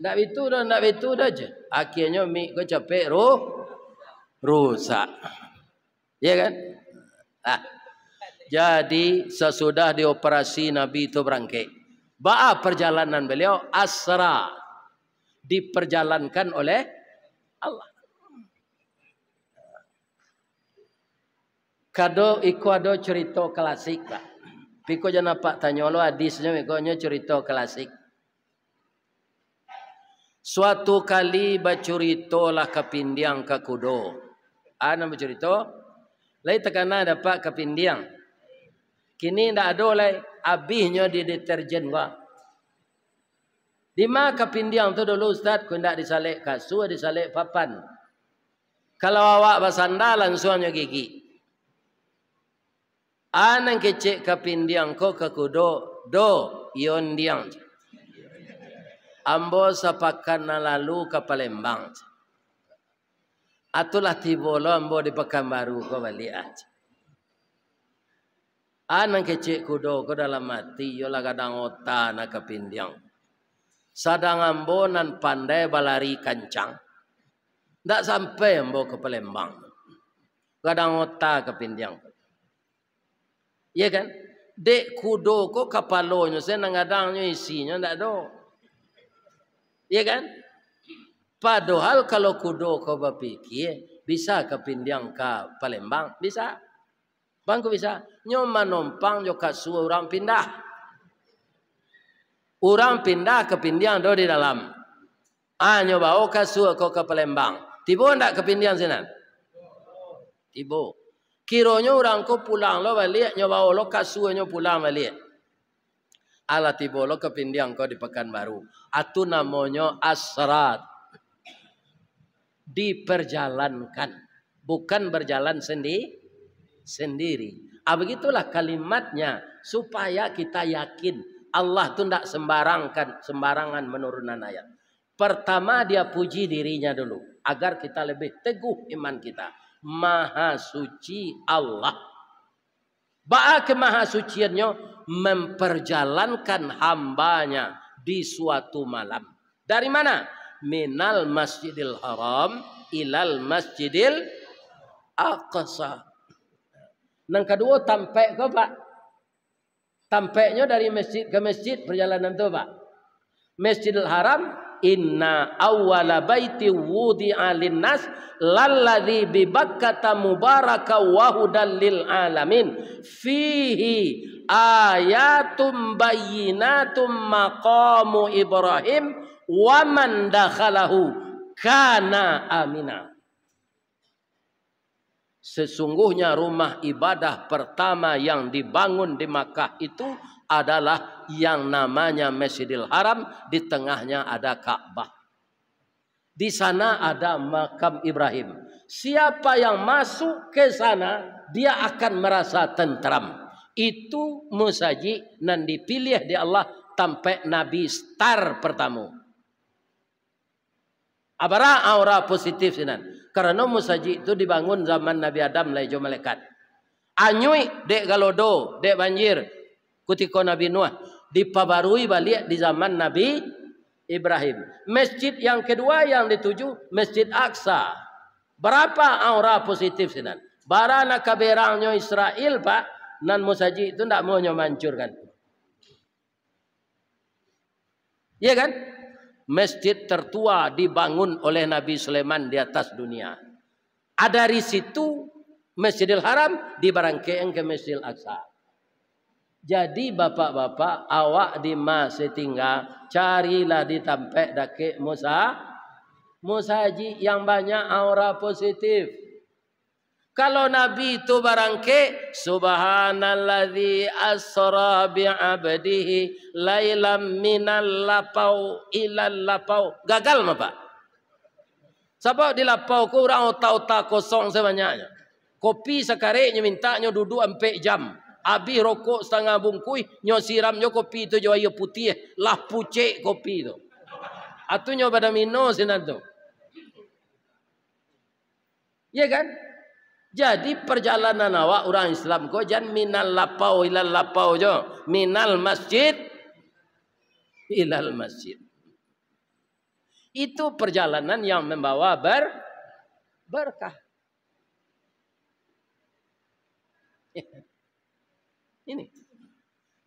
Speaker 1: Ndak itu dah je. Akhirnya mi kau capek rusak. Ya kan? Jadi sesudah dioperasi Nabi itu berangkat. Ba'a perjalanan beliau asra, diperjalankan oleh Allah. Iko cerita klasik Pak. Piko jana Pak tanya lo hadisnya ikonya cerita klasik. Suatu kali bacurito lah kapindiang ke kudo. Ana bacurito, lai tekana dapat kapindiang. Kini ndak ada lai abihnya di deterjen gua. Di mana kapindiang tu dulu Ustaz, ku ndak disalik kasur, disalik papan. Kalau awak basandal langsungnya gigi. Anang kecek kapindiang ko ke kudo, do yondiang. Ambo sapakan lalu ke Palembang. Atulah tibolo ambo di Pekanbaru ko balik aja. Anang kecek kudo ko dalam mati yo lah kadang otak nak kapindiang. Sadang ambo nan pandai balari kancang. Ndak sampai ambo ke Palembang. Kadang otak kapindiang. Ya kan? Dek kudo ko kapalonya saya nangadangnya isinya ndak do. Ya kan? Padahal kalau kudo ko berpikir bisa kapindiang ke Palembang, bisa. Bangku bisa. Nyoma nompang jo kasu orang pindah. Orang pindah ke pindiang do di dalam. Nyoba kasu ko ke Palembang. Tibo ndak ke pindiang sana? Tibo. Kironya orang ko pulang lo balik nyoba lo kasu nyo pulang balik. Ala tibo lo ke pindiang ko di Pekanbaru. Atu namanya asrat. Diperjalankan. Bukan berjalan sendiri. Begitulah kalimatnya supaya kita yakin Allah tu tidak sembarangan menurunkan ayat. Pertama dia puji dirinya dulu agar kita lebih teguh iman kita. Maha suci Allah. Ba'a kemahasuciannya memperjalankan hambanya di suatu malam. Dari mana? Minal masjidil haram ilal masjidil aqsa. Yang kedua tampek ke Pak. Tampeknya dari masjid ke masjid perjalanan tu Pak. Masjidil Haram, inna awwala baiti wudi'a linnas lalladzi bi Bakkata mubaraka wa hudal lil alamin fihi ayatum bayyinatum maqamu Ibrahim wa man dakhalahu kana amina. Sesungguhnya rumah ibadah pertama yang dibangun di Makkah itu adalah yang namanya Masjidil Haram, di tengahnya ada Ka'bah. Di sana ada makam Ibrahim. Siapa yang masuk ke sana, dia akan merasa tentram. Itu musaji nan dipilih di Allah sampai Nabi star pertama. Abara aura positif sinan. Karena musaji itu dibangun zaman Nabi Adam lai jo malaikat. Anyui dek galodo, dek banjir kutiko Nabi Nuh dipabarui balik di zaman Nabi Ibrahim. Masjid yang kedua yang dituju Masjid Aqsa. Berapa aura positif sinan? Barana kaberangnya Israel Pak, nan musaji itu ndak mau nyomancurkan. Iya kan? Masjid tertua dibangun oleh Nabi Sulaiman di atas dunia. Dari situ Masjidil Haram dibarangkaikan ke Masjidil Aqsa. Jadi bapak-bapak awak di masjid tinggal carilah di tampek dake musaji yang banyak aura positif. Kalau Nabi itu barangke subhanalladzi asra bi 'abdihi lailam minal lapau ilal lapau. Gagal mah Pak. Sebab di lapau ku orang otak-otak kosong sebanyaknya. Kopi sekareknya mintanya duduk 4 jam. Habis rokok setengah bungkui, nyo siramnya kopi itu jo air putih, lah pucek kopi itu. Atunya pada minum sinan tu. Ya kan? Jadi perjalanan awak orang Islam ko jangan minal lapau ilal lapau jo, minal masjid ilal masjid. Itu perjalanan yang membawa berkah. Ini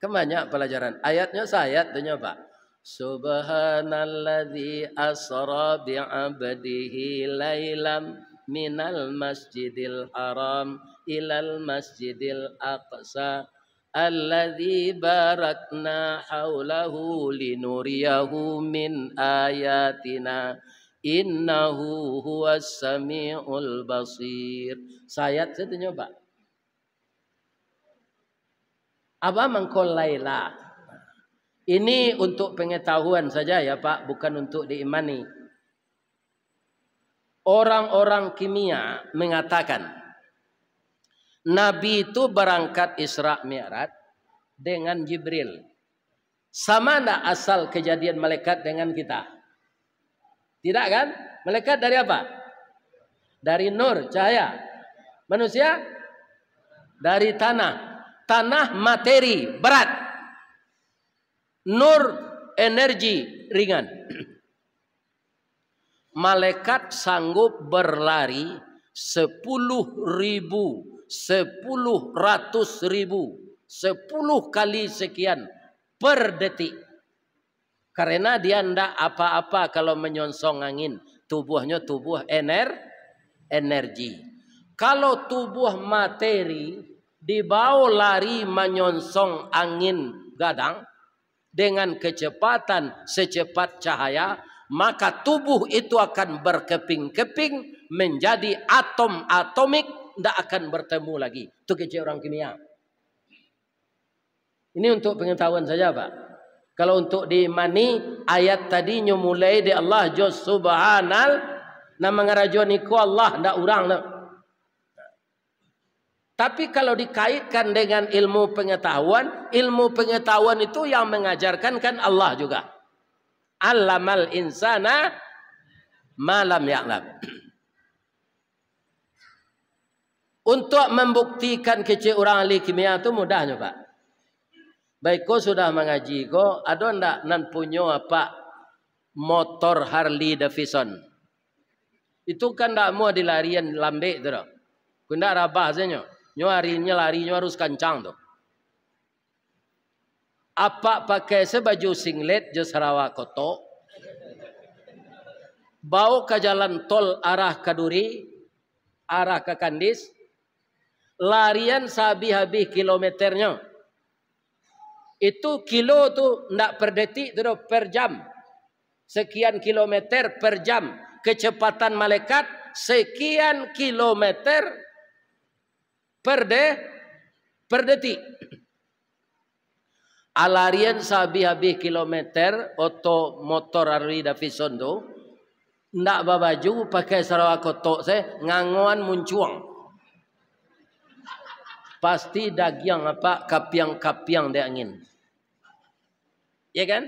Speaker 1: kebanyak pelajaran. Ayatnya sayat tanya Pak. Subhanalladzi asra bi 'abdihi lailam minal masjidil haram ilal masjidil aqsa alladzi barakna haulahu linuriyahu min ayatina innahu huwas samiul basir. Sayat saya tanya Pak. Apa mangkol laila? Ini untuk pengetahuan saja ya Pak, bukan untuk diimani. Orang-orang kimia mengatakan Nabi itu berangkat Isra Mi'raj dengan Jibril. Sama enggak asal kejadian malaikat dengan kita? Tidak kan? Malaikat dari apa? Dari nur, cahaya. Manusia dari tanah. Tanah materi, berat. Nur energi, ringan. Malaikat sanggup berlari 10.000, 10 kali sekian per detik. Karena dia tidak apa-apa kalau menyonsong angin. Tubuhnya tubuh energi. Kalau tubuh materi dibawa lari menyonsong angin gadang dengan kecepatan secepat cahaya, maka tubuh itu akan berkeping-keping menjadi atom-atomik, tidak akan bertemu lagi. Itu kecil orang kimia. Ini untuk pengetahuan saja Pak. Kalau untuk diimani ayat tadinya mulai di Allah Jalla subhanal nama ngarajoniku Allah ndak urang nak. Tapi kalau dikaitkan dengan ilmu pengetahuan itu yang mengajarkan kan Allah juga. Allamal insana ma lam ya'lam. Untuk membuktikan kecil orang ahli kimia itu mudahnya Pak. Baik kau sudah mengaji kau, ada ndak nan punya apa motor Harley Davidson? Itu kan ndak mau dilarian lambe tu dah. Kau ndak rabah saja. Nyo larinya harus kencang tu. Apa pakai sebaju singlet je Sarawak koto? Bawa ke jalan tol arah Kaduri, arah ke Kandis, larian sabi-habis kilometernya. Itu kilo tu ndak per detik tu per jam. Sekian kilometer per jam. Kecepatan malaikat sekian kilometer per detik. Alarian sabi-habis kilometer oto motor Harley Davidson tu ndak babaju pakai Sarawak kotok saya ngangoan muncuang. Pasti dagiang apa kapiang-kapiang de angin. Ya kan?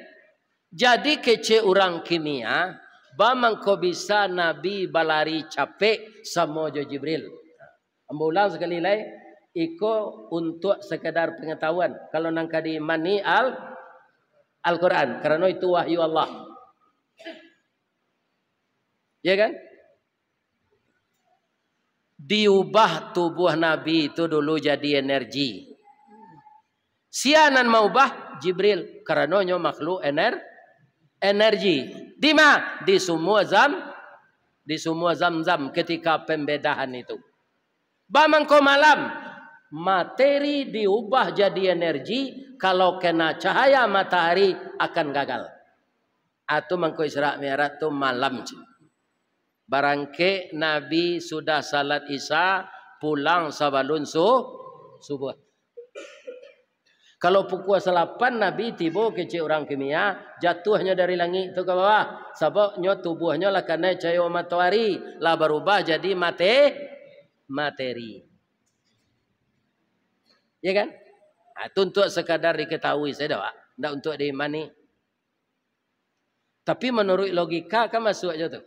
Speaker 1: Jadi kece orang kimia, bamang ko bisa Nabi balari capek sama jo Jibril. Ambo ulang sekali lagi, iko untuk sekedar pengetahuan. Kalau nangka di mani Al-Quran, karena itu wahyu Allah. Ya kan? Diubah tubuh Nabi itu dulu jadi energi. Sianan mau ubah Jibril karena makhluk energi. Di mana? Di semua zam-zam ketika pembedahan itu. Bamangko malam materi diubah jadi energi, kalau kena cahaya matahari akan gagal. Atau mangko Isra Mi'raj tu malam. Barangke Nabi sudah salat Isya pulang sabalun subuh. Kalau pukul 8 Nabi tiba kecil orang kimia, jatuhnya dari langit itu ke bawah. Sebabnya tubuhnya lah kena cahaya matahari, lah berubah jadi materi. Ya kan? Itu untuk sekadar diketahui saja Pak, tidak untuk diimani. Tapi menurut logika kan masuk aja tuh.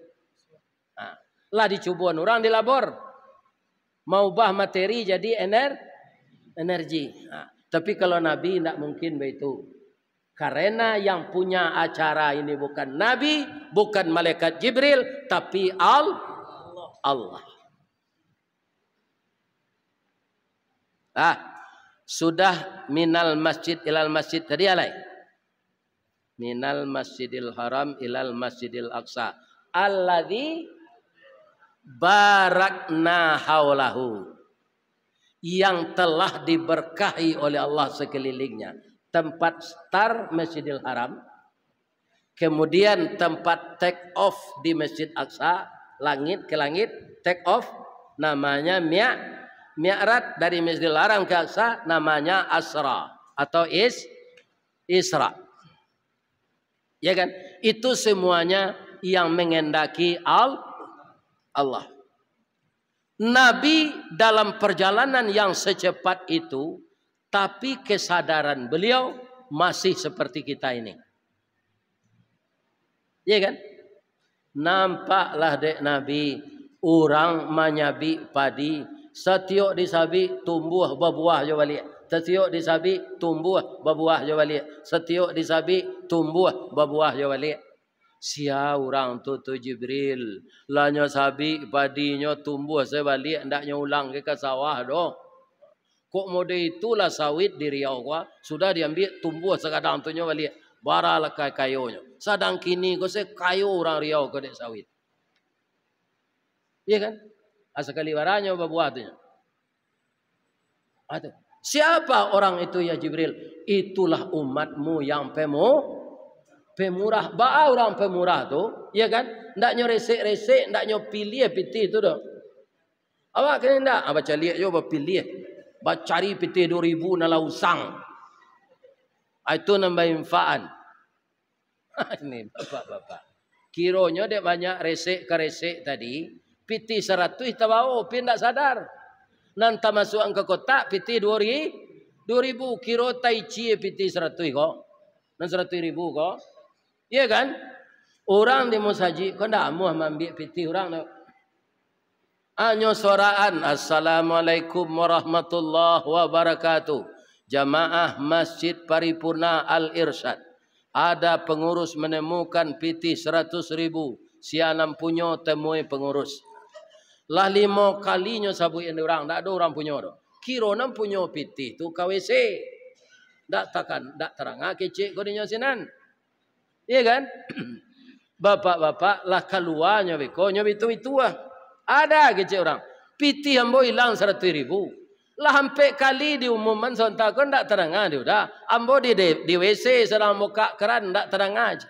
Speaker 1: Lah dicoba orang di labor. Mau ubah materi jadi energi. Tapi kalau Nabi tidak mungkin begitu. Karena yang punya acara ini bukan Nabi, bukan malaikat Jibril, tapi Allah. Sudah minal masjid ilal masjid tadi alai. Minal masjidil haram ilal masjidil aqsa. Alladzi barakna haulahu, yang telah diberkahi oleh Allah sekelilingnya. Tempat start Masjidil Haram, kemudian tempat take off di Masjid Aqsa, langit ke langit take off namanya Mi'raj, dari Masjidil Haram ke Aqsa namanya Asra atau Isra. Ya kan? Itu semuanya yang mengendaki Allah. Nabi dalam perjalanan yang secepat itu, tapi kesadaran beliau masih seperti kita ini. Ya kan? Nampaklah dek Nabi, orang menyabi padi, setiap disabi tumbuh berbuah jo balik. Setiap disabi tumbuh berbuah jo balik. Setiap disabi tumbuh berbuah jo balik. Sia orang tu Jibril, lanyo sabi padinya tumbuh sebalik, ndaknya ulang ke sawah doh. Kok mode itulah sawit di Riau gua sudah diambil tumbuh sekadang tunya balik, baralah kayunya. Sadang kini kau kayu orang Riau ke dek sawit. Iya kan? Sekali baranya berbuah tunya. Siapa orang itu ya Jibril? Itulah umatmu yang pemurah. Ba orang pemurah tu, ya kan? Ndaknya resek-resek, ndaknya pilih piti tu doh. Awak kena ndak? Baca lihat yo pilih. Ba cari piti 2000 nala usang. Itu nambah infaan. Ini bapak-bapak. Kironya dek banyak resek ke resek tadi, piti 100 kita bawa, pindah sadar. Nanti masuk ke kotak piti 2000, kiro tai chi piti 100 kok. Dan 100.000 kok. Iya kan? Orang di musaji kau ndak mau ambil piti orang. Anyo soraan assalamualaikum warahmatullahi wabarakatuh. Jamaah Masjid Paripurna Al-Irsyad. Ada pengurus menemukan piti 100.000. Sianam punyo temui pengurus. Lah 5 kalinya sabuin orang. Tak ada orang punyo. Kiro nam punyo piti tu KWC. Tak takkan. Tak terang. Kecik kodinyo sinan. Iya kan? Bapak-bapak lah keluarnya beko. Nyob itu lah. Ada kecik orang. Piti ambo hilang 100.000. Lah hampir kali diumumkan sontakon tak terang dia dah. Ambo di WC sedang buka keran tak terang aja.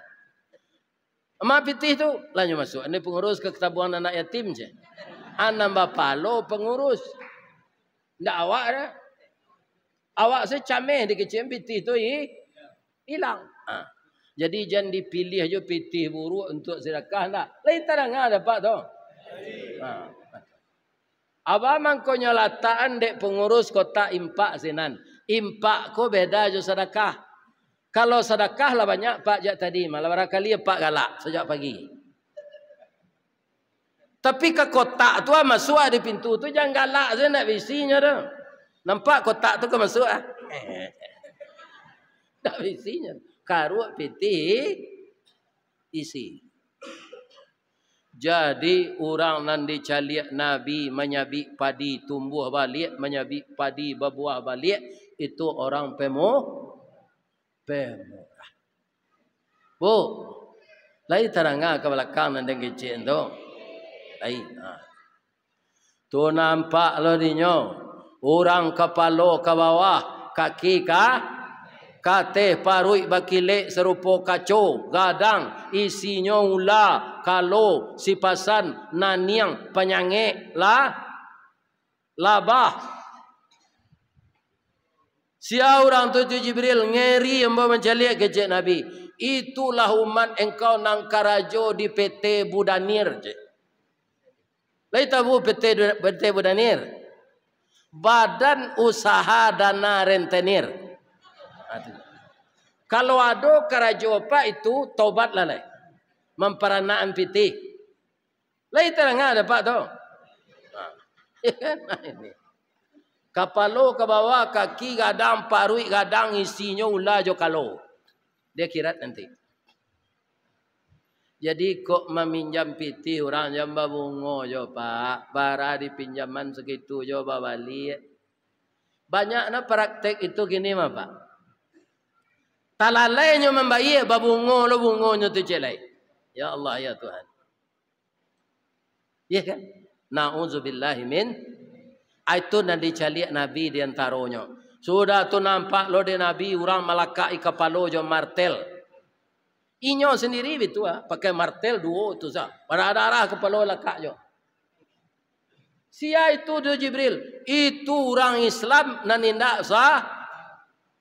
Speaker 1: Ama pitih tu lanjut masuk. Ini pengurus keketabungan anak yatim je. Anak bapa lo pengurus. Ndak awak dah. Awak secameh di kecil pitih tu hilang. Jadi jangan dipilih aja pitih buruk untuk sedekah tak. Lain terang ada pak tu. Abang mangkonya lataan dek pengurus kota impak sinan. Impak ko beda jo sedekah. Kalau sedekah lah banyak pak jak tadi. Malah barangkali pak galak sejak pagi. Tapi ke kotak tu masuk di pintu tu jangan galak saya nak visinya dah. Nampak kotak tu ke masuk tak visinya. Karuk piti isi. Jadi orang nan dicaliak Nabi menyabik padi tumbuh balik, menyabik padi berbuah balik, itu orang pemurah. Bu, lai terangah ke belakang nan deng kecil tu. Lai. Tu nampak lo dinyo. Orang kepala ke bawah, kaki kateh parui bakilek serupa kaco, gadang, isinya ular, kalo, sipasan, naniang, penyangik, labah. Sia orang tu Jibril ngeri emba mencaliak kecik Nabi. Itulah umat engkau nang karajo di PT Budanir je. Lai tahu PT Budanir? Badan Usaha Dana Rentenir. Kalau ada karajo apa itu tobat lah lai. Memperanaan piti. Lai terang ada pak tu. Ini. Kapalo ke bawah, kaki gadang, parui gadang, isinya ulah jo kalo. Dia kirat nanti. Jadi kok meminjam piti orang jamba bungo jo pak. Bara dipinjaman segitu jo balik. Banyaknya praktek itu gini mah pak. Talalainya membayar babungo lo bungonya tu celai. Ya Allah ya Tuhan. Ya kan? Nauzubillahi min. Itu nan dicaliak Nabi di antaranya. Sudah tu nampak lo de Nabi orang malakai kepala jo martel. Inyo sendiri itu pakai martel dua tu sah. Pada arah kepala lakak jo. Sia itu de Jibril. Itu orang Islam nan indak sah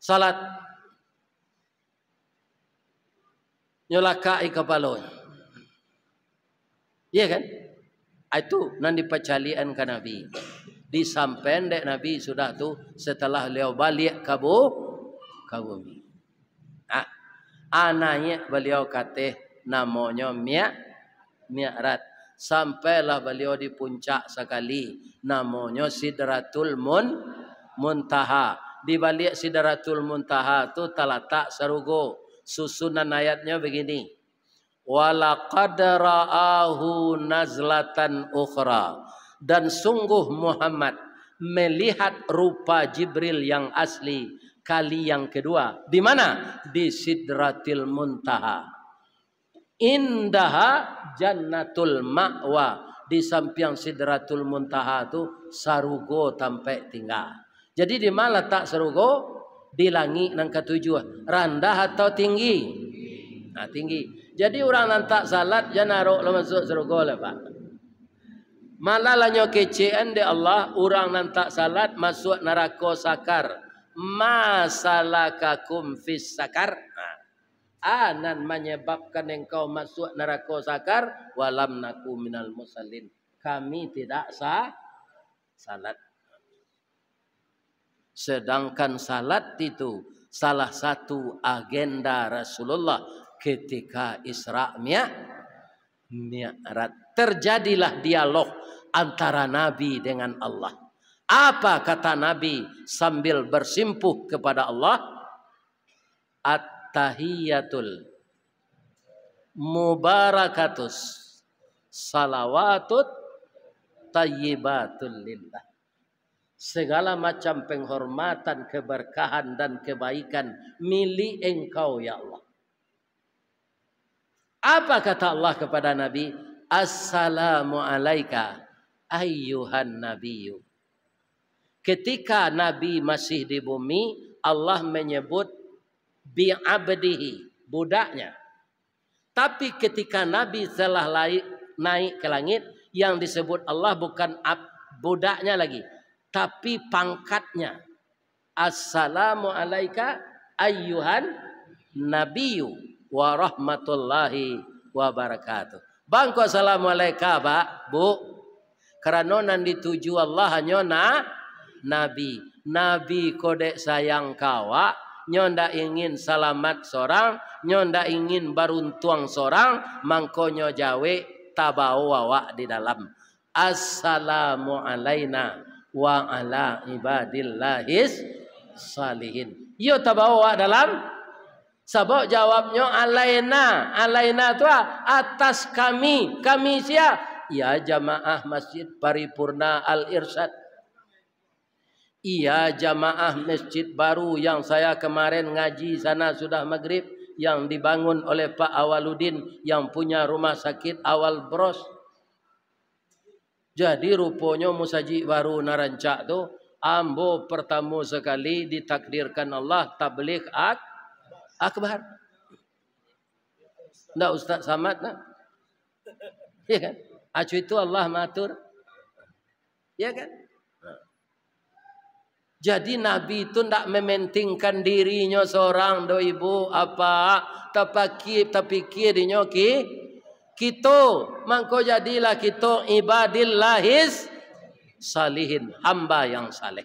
Speaker 1: salat. Nyolakai kepala. Iya kan? Itu nan dipacalian ke Nabi. Disampen dek Nabi sudah tu setelah beliau balik ke bumi. Anaknya beliau kata namanya Mi'raj. Sampailah beliau di puncak sekali. Namanya Sidratul Muntaha. Di balik Sidratul Muntaha tu terletak sarugo. Susunan ayatnya begini. Walaqad ra'ahu nazlatan ukhra. Dan sungguh Muhammad melihat rupa Jibril yang asli kali yang kedua. Di mana? Di Sidratil Muntaha. Indaha Jannatul Ma'wa. Di samping Sidratul Muntaha itu sarugo tampai tinggal. Jadi di mana letak sarugo? Di langit nang ketujuh. Rendah atau tinggi? Nah, tinggi. Jadi orang nantak salat jangan naruh lo masuk sarugo lah pak. Malah lanyo kecean de Allah orang nantak salat masuk neraka sakar. Masalakakum fis sakar. Anan menyebabkan engkau masuk neraka sakar. Walam naku minal musallin. Kami tidak salat. Sedangkan salat itu salah satu agenda Rasulullah ketika Isra Mi'raj. Terjadilah dialog antara Nabi dengan Allah. Apa kata Nabi sambil bersimpuh kepada Allah? At-tahiyatul mubarakatus salawatut tayyibatul lillah. Segala macam penghormatan, keberkahan dan kebaikan milik Engkau ya Allah. Apa kata Allah kepada Nabi? Assalamu alaika ayyuhan nabiyyu. Ketika Nabi masih di bumi, Allah menyebut bi'abdihi, budaknya. Tapi ketika Nabi telah naik ke langit, yang disebut Allah bukan budaknya lagi, tapi pangkatnya. Assalamu alaika ayyuhan nabiyyu wa rahmatullahi wa barakatuh. Bangko assalamu alaika Pak, Bu. Karena nan dituju Allah hanya Nabi. Nabi kodek sayang kawa, nyonda ingin salamat sorang, nyonda ingin baruntuang sorang, mangkonyo jawe tabau wawa di dalam. Assalamu alaina wa ala ibadillahis salihin. Yo tabau wawa dalam. Sebab jawabnya alaina. Alaina itu atas kami. Kami siapa? Ya jamaah Masjid Paripurna Al-Irsyad. Iya jamaah masjid baru yang saya kemarin ngaji sana sudah maghrib, yang dibangun oleh Pak Awaludin yang punya rumah sakit Awal Bros. Jadi rupanya musajid baru narancak tu ambo pertama sekali ditakdirkan Allah tabligh akbar. Ndak Ustaz Samad nak? Ya kan? Acu itu Allah matur. Ya kan? Jadi Nabi itu tidak mementingkan dirinya seorang do ibu apa, tapi dirinya kita mangko jadilah kita ibadillahis salihin, hamba yang saleh.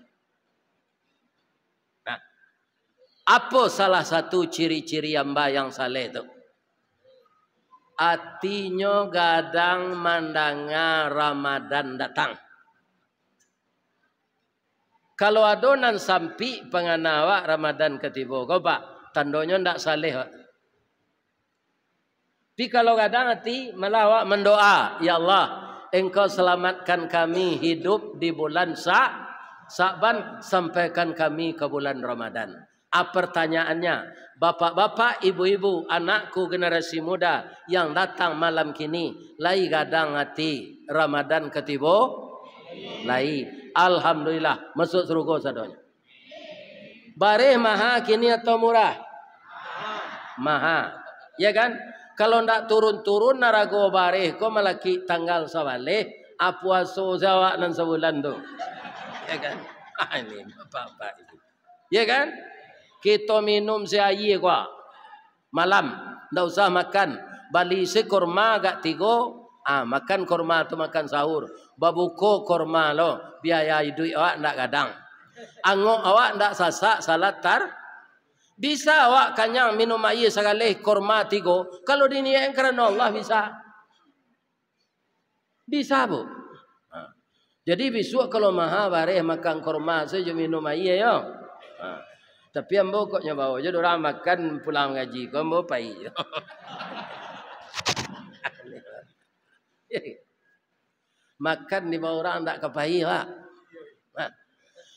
Speaker 1: Nah, apa salah satu ciri-ciri hamba yang saleh itu? Atinya gadang mandanga Ramadan datang. Kalau adonan sampai penganawa Ramadan ketiba, kau pak tandonya ndak saleh. Tapi kalau kadang hati melawak mendoa, ya Allah, Engkau selamatkan kami hidup di bulan Sa'ban, sampaikan kami ke bulan Ramadan. Pertanyaannya, bapak-bapak, ibu-ibu, anakku generasi muda yang datang malam kini, lai gadang hati Ramadan ketiba, lai. Alhamdulillah masuk surga sadonya. Bareh maha kini atau murah? Maha. Ya kan? Kalau ndak turun-turun narago bareh ko malaki tanggal sawaleh apuaso Jawa nan sebulan tu. Ya kan? Ini bapak-bapak itu. Ya kan? Kita minum seayi ko malam, ndak usah makan. Bali sekorma gak tigo. Makan korma tu makan sahur. Babuko korma lo. Biaya hidup awak ndak gadang. Angok awak ndak sasak salat bisa awak kanyang minum air sekali korma tigo. Kalau diniain kerana Allah bisa. Bisa bu. Jadi besok kalau maha bareh makan korma saja minum air yo. Tapi ambo koknya bawa je orang makan pulang ngaji ko ambo pai. Makan di bawah orang tak kepahi pak.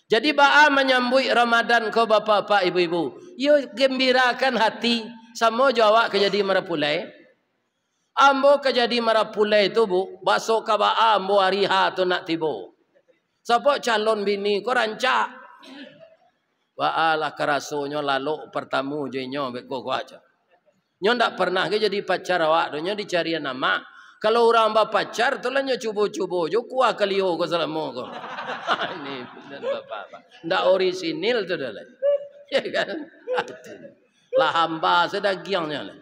Speaker 1: Jadi ba'a menyambut Ramadan ko bapak-bapak ibu-ibu. Yo gembirakan hati. Sama Jawa kejadi merapulai. Ambo kejadi merapulai tu bu. Basok ka ba'a ambo hariha tu nak tibo. Sebab calon bini ko rancak. Ba'a lah kerasonya lalu pertamu jenyo beko ko aja. Nyo ndak pernah ke jadi pacar awak. Nyo dicari nama. Kalau orang bapacar tu lah nyo cubo-cubo. Jo kuah kaliho ko selama ko. Ini bapak-bapak. Ndak orisinil tu dah lah. Ya kan? Lah hamba sedagiangnya lah.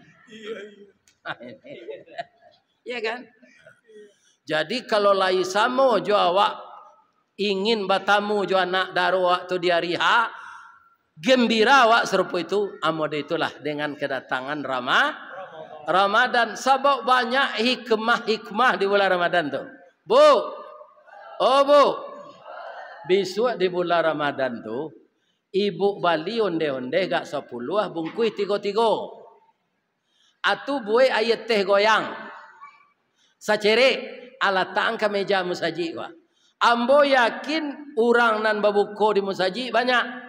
Speaker 1: Ya kan? Jadi kalau lai samo jo awak ingin batamu jo anak daru waktu di hari ha, gembira awak serupa itu, amode itulah dengan kedatangan Ramadan. Sebab banyak hikmah-hikmah di bulan Ramadan tu. Bu, Oh bu, besok di bulan Ramadan tu, ibu bali onde-onde gak 10 bungkus 3-3. Atu buai ayat teh goyang. Sacere alatang ke meja musaji wa. Ambo yakin orang nan babuko di musaji banyak.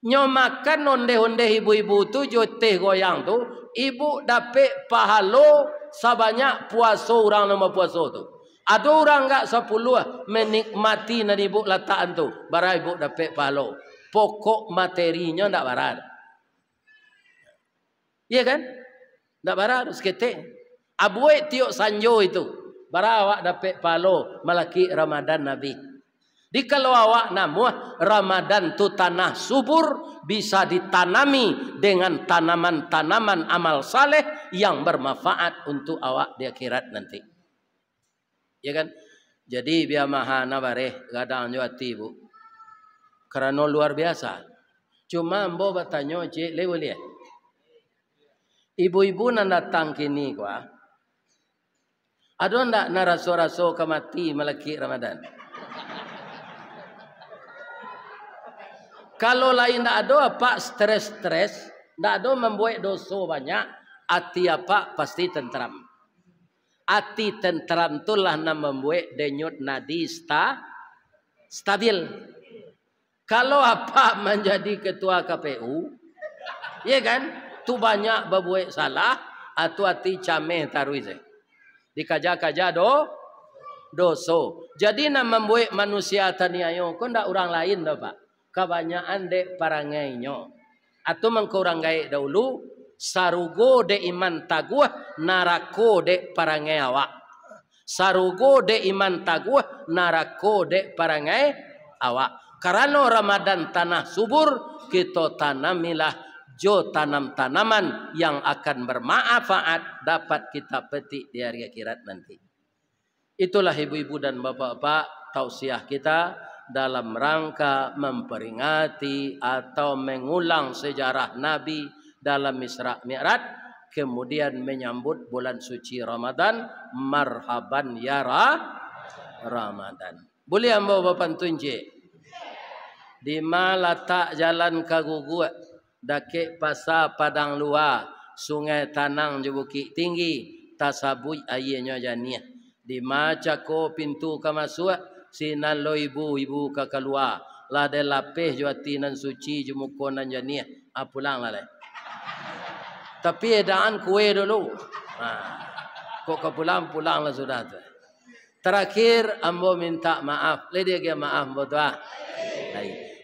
Speaker 1: Nyomakan onde-onde ibu-ibu tu jo teh goyang tu, ibu dapat pahalo sebanyak puasa orang nama puasa tu. Ada orang enggak 10 menikmati nan ibu letakkan tu, bara ibu dapat pahalo. Pokok materinya ndak barat. Iya kan? Ndak barat sekete. Abuai tiok sanjo itu. Bara awak dapat pahalo malaki Ramadan Nabi. Di kalau awak namuh Ramadan tu tanah subur bisa ditanami dengan tanaman-tanaman amal saleh yang bermanfaat untuk awak di akhirat nanti. Ya kan? Jadi biar mahana bareh gadang jo ati bu. Karena luar biasa. Cuma ambo bertanya cik le boleh. Ibu-ibu nan datang kini kwa. Ada ndak naraso-raso kemati malaki Ramadan? Kalau lain tak ada apa stres-stres, tak ada membuat dosa banyak, hati apa pasti tentram. Hati tentram itulah yang membuat denyut nadi stabil. Kalau apa menjadi ketua KPU, ya kan, tu banyak berbuat salah, atau hati cameh taruh dikaja-kaja dosa. Jadi nak membuat manusia taniayo, kau ndak orang lain dah pak. Kebanyakan dek parangainya atau mengkurang gaya dahulu sarugo de iman taguh narako de parangai awak sarugo de iman taguh narako de parangai awak. Karena Ramadan tanah subur kita tanamilah jo tanam-tanaman yang akan bermanfaat dapat kita petik di hari akhirat nanti. Itulah ibu-ibu dan bapak-bapak tausiah kita dalam rangka memperingati atau mengulang sejarah Nabi dalam Isra Mi'raj, kemudian menyambut bulan suci Ramadan. Marhaban ya Ramadan. Boleh ambo bapak tunjuk di mana letak jalan kagugu dake pasar Padang Luar, Sungai Tanang je Bukit Tinggi, tasabui ayahnya janiah. Di macako pintu ke masuk sinan lo ibu ka keluar la de lapeh juati nan suci jumuko nan janiah pulang lah le. Tapi edaan kue dulu. Kok ke pulang lah sudah tu. Terakhir ambo minta maaf. Le dia maaf doa.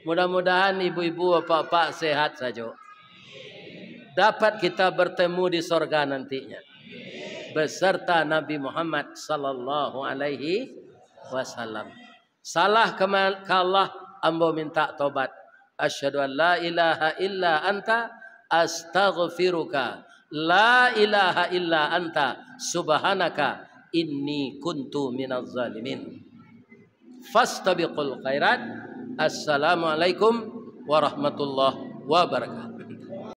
Speaker 1: Mudah-mudahan ibu-ibu bapak-bapak sehat saja. Dapat kita bertemu di sorga nantinya. Beserta Nabi Muhammad sallallahu alaihi wasallam. Salah ke Allah ambo minta tobat. Asyhadu an la ilaha illa anta astaghfiruka. La ilaha illa anta subhanaka inni kuntu minaz zalimin. Fastabiqul khairat. Assalamualaikum warahmatullahi wabarakatuh.